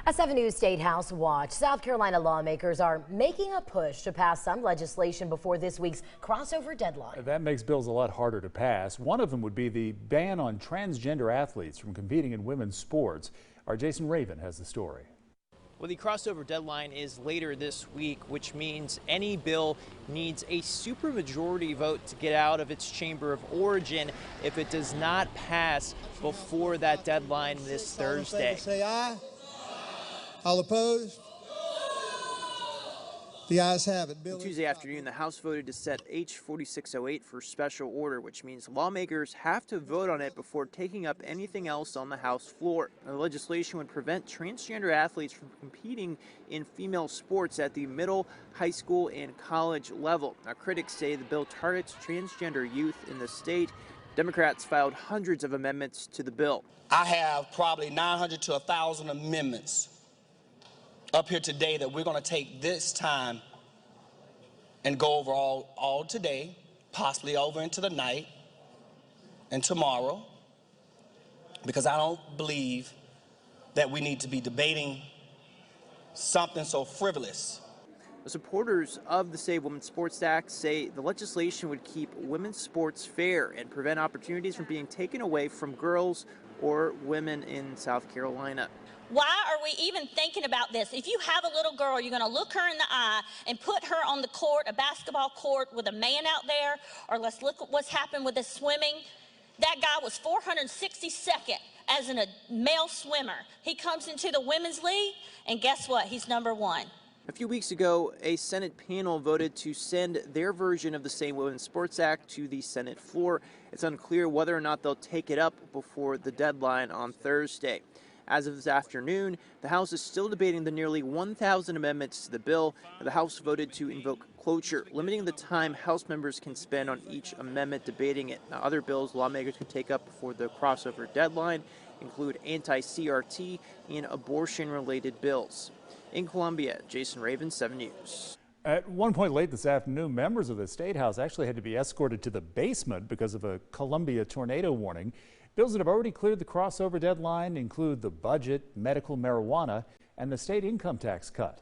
A 7 News State House watch. South Carolina lawmakers are making a push to pass some legislation before this week's crossover deadline. That makes bills a lot harder to pass. One of them would be the ban on transgender athletes from competing in women's sports. Our Jason Raven has the story. Well, the crossover deadline is later this week, which means any bill needs a supermajority vote to get out of its chamber of origin if it does not pass before that deadline this Thursday. Say aye. All opposed? The ayes have it. Tuesday afternoon, the House voted to set H 4608 for special order, which means lawmakers have to vote on it before taking up anything else on the House floor. The legislation would prevent transgender athletes from competing in female sports at the middle, high school, and college level. Now, critics say the bill targets transgender youth in the state. Democrats filed hundreds of amendments to the bill. I have probably 900 to 1,000 amendments up here today that we're going to take this time and go over all today, possibly over into the night and tomorrow, because I don't believe that we need to be debating something so frivolous. The supporters of the Save Women's Sports Act say the legislation would keep women's sports fair and prevent opportunities from being taken away from girls or women in South Carolina. Why are we even thinking about this? If you have a little girl, you're going to look her in the eye and put her on the court, a basketball court with a man out there, or let's look at what's happened with the swimming. That guy was 462nd as a male swimmer. He comes into the women's league, and guess what? He's #1. A few weeks ago, a Senate panel voted to send their version of the Save Women's Sports Act to the Senate floor. It's unclear whether or not they'll take it up before the deadline on Thursday. As of this afternoon, the House is still debating the nearly 1,000 amendments to the bill. The House voted to invoke cloture, limiting the time House members can spend on each amendment debating it. Now, other bills lawmakers can take up before the crossover deadline include anti-CRT and abortion-related bills. In Columbia, Jason Raven, 7 News. At one point late this afternoon, members of the State House actually had to be escorted to the basement because of a Columbia tornado warning. Bills that have already cleared the crossover deadline include the budget, medical marijuana, and the state income tax cut.